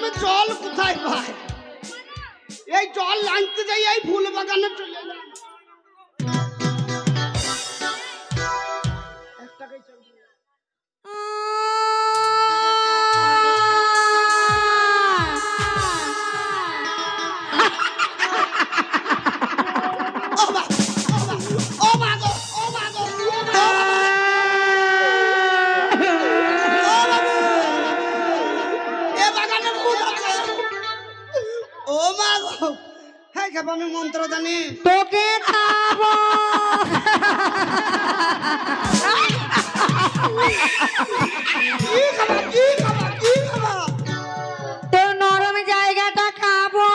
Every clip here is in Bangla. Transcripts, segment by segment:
আমি জল কোথায় পাই? এই জল আনতে যাই এই ফুল বাগানে চলে এলাম। আমি মন্ত্র জানি তোকে খাবো। তোর নরম জায়গাটা খাবো,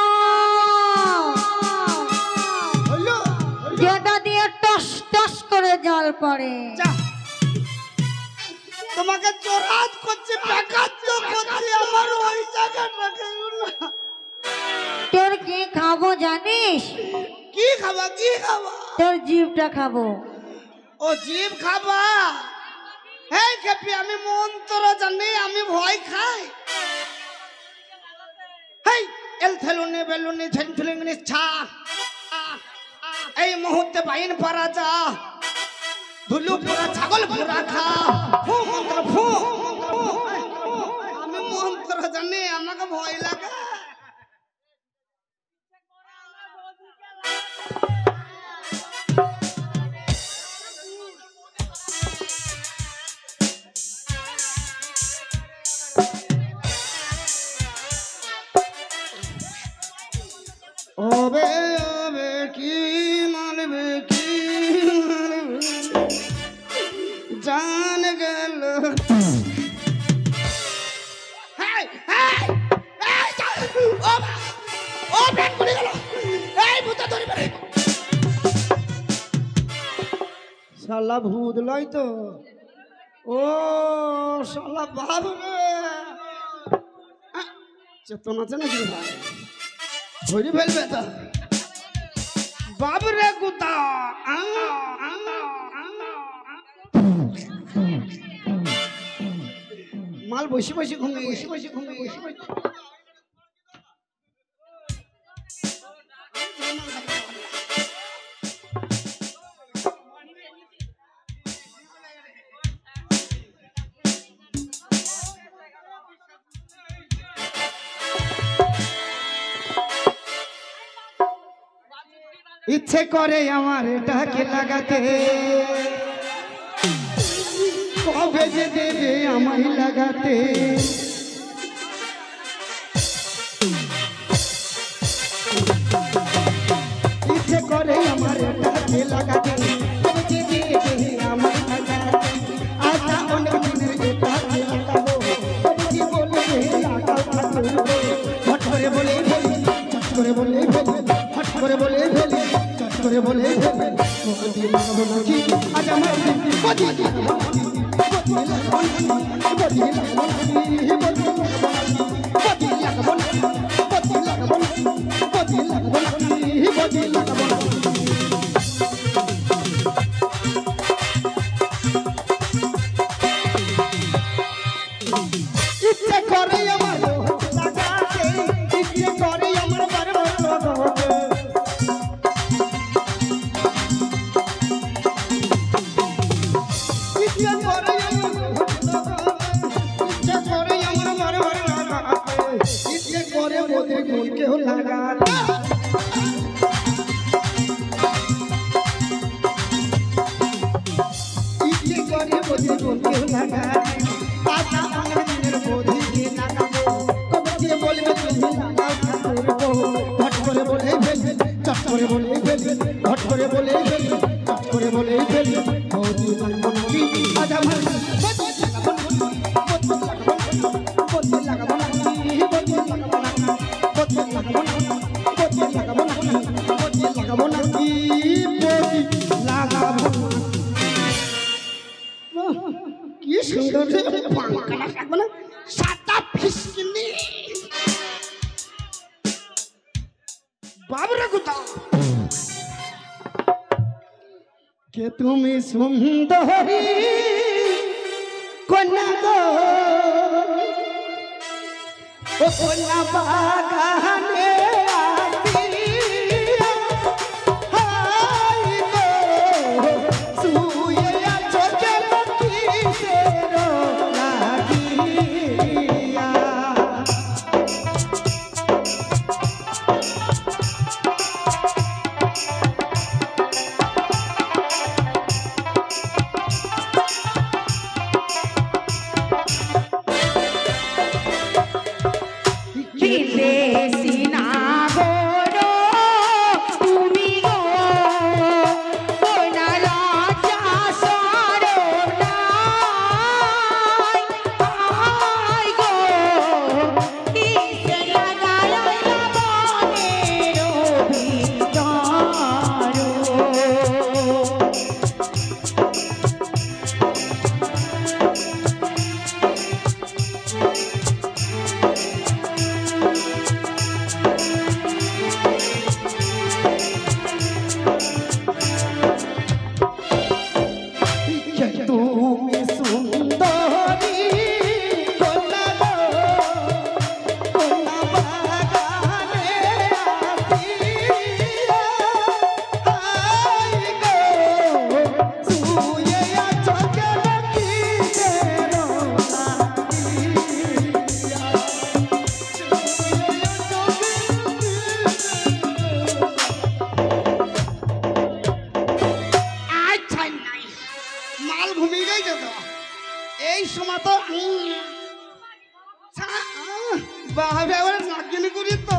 যেটা দিয়ে টস টস করে জল পড়ে। তোমাকে জোরাত করছে, প্যাকাচ্য করছে, আমার ওই জায়গাটা তোর কি খাবো জানিস? কি খাবা? কি খাবা? তোর জিভটা খাবো। ও জিভ খাবা? এই খেপি আমি মন্ত্র জানি, আমি ভয় খাই। হেই এল থেলুনি বেলুনি ছেনছুলিংনি ছা, এই মুহূর্তে বাইন পারা যা, ধুলু পুরা ছাগল পুরা খা। ফু মন্ত্র ফু। আমি মন্ত্র জানি, আমাকে ভয় লাগে। ওবে ওবে কি মানবে, কি মানবে, জান গেল। শালা ভূত লয় তো, ও শালা বাপ রে, চেতন আছে নাকি ভাই? ধরে ফেলবে তো বাবরে কুতা। মাল বসে বসে ঘুমিয়ে, বসে বসে ঘুমিয়ে, বসে বসে। ইচ্ছে করে আমার এটাকে লাগাতে, কবে যে দেবে আমায় লাগাতে। ইচ্ছে করে আমার এটাকে লাগাতে, কবে যে দেবে আমায় লাগাতে। আজা অনেক দিনের এটাকে লাগাবো, কবে যে বলবে লাগাও ঠাকুর। হট করে বলে ফেলি, চট করে বলে ফেলি, হট করে বলে ফেলি, চট করে বলে ফেলি। বদি লাগাবো নাকি আজ আমার বদি লাগাবো নাকি, বদি লাগাবো নাকি, বদি লাগাবো নাকি, বদি লাগাবো নাকি, বদি লাগাবো নাকি, বদি লাগাবো নাকি, বদি লাগাবো নাকি। ইচ্ছে করে আমার লাগাতে, ইচ্ছে করে আমার বারবার লাগাতে। ইচ্ছে করে আমার বারবার লাগাতে, ইচ্ছে করে বোধে গুণ কেউ লাগাতে। ইচ্ছে করে বোধে গুণ কেউ লাগাতে। আজা অনেক দিনের বোধকে লাগাবো, কবে যে বলবে তুমি লাগাও ঠাকুর গো। হট করে বলে ফেলি, চট করে বলে ফেলি, হট করে বলে ফেলি, চট করে বলে ফেলি। বদি লাগাবো নাকি আজ আমার, বদি লাগাবো নাকি, বদি লাগাবো নাকি, বদি লাগাবো নাকি, বদি লাগাবো নাকি, বদি লাগাবো নাকি, বদি লাগাবো নাকি, বদি লাগাবো নাকি। কি সুন্দর পাঙ্কাটা থাকবে না, সাদা ফিসকিনি বাবরে কুতা। কে তুমি সুন্দরী কন্যা গো, ও কন্যা বাগানে আসিয়া হাই গো শুয়ে আছো কেন কিসের লাগিয়া তুমি সুন্দরী কন্যা গো কন্যা বাগানে আসিয়া হাই গো শুয়ে আছো কেন কিসের লাগিয়া মাল ঘুমিয়ে গেছে তো এই সময় তো বাবা এবার নাগিনি করি তো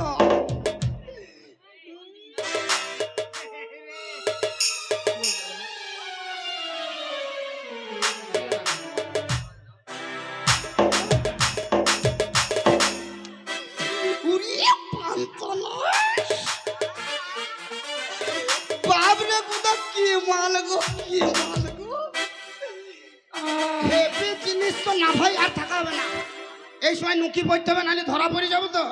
বাবরে কোথা কি মাল গো কি মাল গো হেভি জিনিস তো না ভাই আর থাকা হবে না এই সময় নুকি পড়তে হবে নাহলে ধরা পড়ে যাবো তো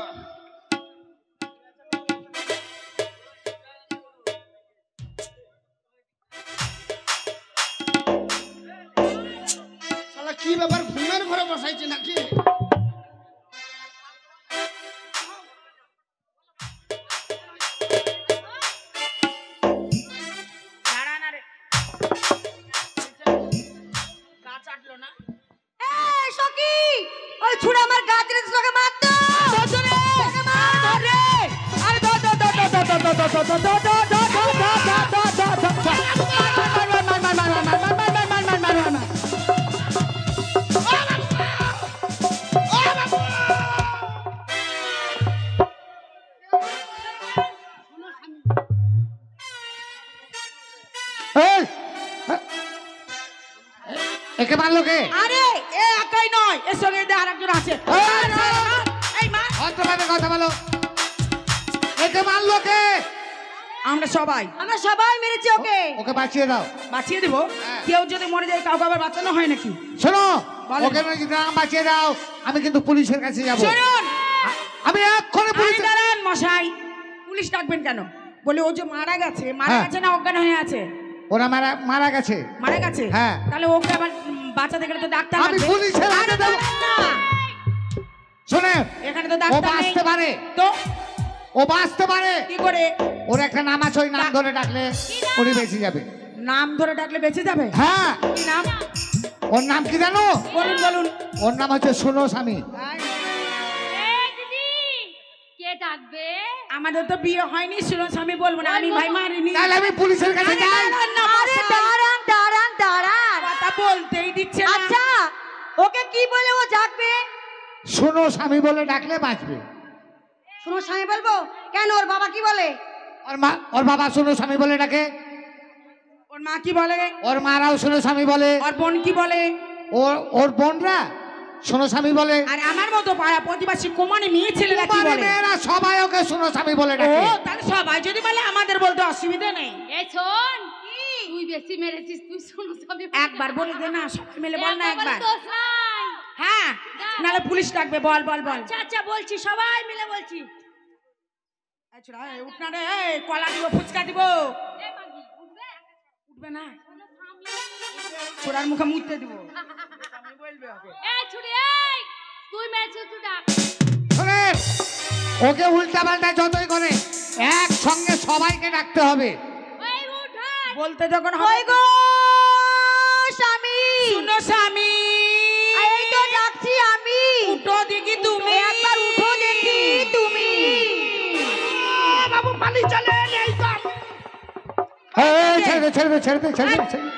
শালা কি ব্যাপার ঘুমের ঘরে বসাইছে নাকি এই সখী ওই ছুড়ে আমার গা দিলে তোকে মারতো ধরে ধরে আরে ধর ধর ধর ধর ধর ধর ধর ধর ধর একে মারলো কে আরে এ একাই নয় এর সঙ্গে আরেকজন আছে এই মা অন্তভাবে কথা বলো একে মারলো কে আমরা সবাই মেরেছি ওকে ওকে বাঁচিয়ে দাও বাঁচিয়ে দেবো হ্যাঁ। কেউ যদি মরে যায় কাউকে আবার বাঁচানো হয় নাকি শোনো বলেন। ওকে যদি না বাঁচিয়ে দাও আমি কিন্তু পুলিশের কাছে যাব শুনুন আমি এক্ষুনি আরে পুলিশ দাঁড়ান মশাই পুলিশ ডাকবেন কেন বলে ও যে মারা গেছে হ্যাঁ। না অজ্ঞান হয়ে আছে ওরা মারা গেছে মারা গেছে হ্যাঁ। তাহলে ওকে আবার বাঁচাতে গেলে তো ডাক্তার আমি লাগবে। পুলিশের হাতে আরে দেবো। দাঁড়ান না। শোনে এখানে তো ও ডাক্তার নেই বাঁচতে পারে তো ও বাঁচতে পারে কি করে ওর একটা নাম আছে ওই নাম ধরে ডাকলে উনি বেঁচে যাবে নাম ধরে ডাকলে বেঁচে যাবে হ্যাঁ কি নাম ওর নাম কি জানো বলুন বলুন ওর নাম হচ্ছে সোনো স্বামী এই দিদি কে ডাকবে আমাদের তো বিয়ে হয়নি শুনুন আমি বলবো না আমি ভাই মারিনি তাহলে আমি পুলিশের কাছে আরে যাই দাঁড়ান না, আরে দাঁড়ান দাঁড়ান দাঁড়ান কথা বলতেই দিচ্ছে না আচ্ছা ওকে কি বলে ও জাগবে সোনো স্বামী বলে ডাকলে বাঁচবে শুনো স্বামী বলবো কেন ওর বাবা কি বলে ওর বাবা সোনো স্বামী বলে ডাকে ওর মা কি বলে ওর মারাও সোনো স্বামী বলে ওর বোন কি বলে ওর বোনরা সোনো স্বামী বলে আর আমার মতো পাড়া প্রতিবাসী কুমারী মেয়ে ছেলেরা কি কুমারী বলে মেয়েরা সবাই ওকে সোনো স্বামী বলে ও ডাকে তাহলে সবাই যদি বলে আমাদের বলতে অসুবিধা নেই এই শোন তুই বেশি মেরেছিস তুই শোনো সবই একবার বলে দে না সবাই মিলে বল না একবার দোষ নাই হ্যাঁ নালে পুলিশ ডাকবে বল বল বল আচ্ছা আচ্ছা বলছি সবাই মিলে বলছি এই ছোড়া, এই উঠ না রে এই কলা দিব ফুচকা দিব এই মাগি উঠবে উঠবে না শোনো স্বামী ছোড়ার মুখে মুততে দিব আমি বলবে ওকে এই ছুরি এই তুই মেরেছিস তুই ডাক শোনে ওকে উল্টা পাল্টা যতই করে একসঙ্গে সবাইকে ডাকতে হবে। ওই উঠান বলতে যখন ওই হয় গো স্বামী, শুনো স্বামী, এই তো ডাকছি আমি। উঠো দেখি তুমি, একবার উঠো দেখি তুমি। বাবু পালিয়ে চলেন, এই তো এই, ছেড়ে দে, ছেড়ে দে, ছেড়ে দে, ছেড়ে দে, ছেড়ে দে।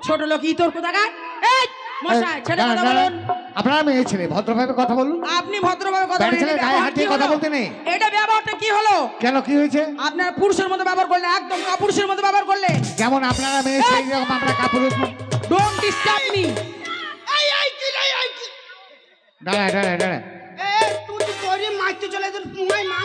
ছোট লোক ইতর কোথাকার। এই মশাই ছেড়ে দাঁড়ান, কথা দাঁড়ান। বলুন। আপনারা মেয়ে ছেলে, ভদ্রভাবে কথা বলুন। আপনি ভদ্রভাবে কথা দাঁড়িয়ে বলেন। ছেলে গায়ে হাত দিয়ে কথা বলতে নেই। এটা ব্যবহারটা কি হলো? কেন, কি হয়েছে? আপনার পুরুষের মতো ব্যবহার করলে, একদম কাপুরুষের মতো ব্যবহার করলে। যেমন আপনারা মেয়ে ছেলে যেরকম আমরা কাপড়। Don't disturb me. এই কি রে, এই কি দাঁড়া দাঁড়া দাঁড়া। এ তুই তো তোরে মারতে চলে তোর পুমাই মা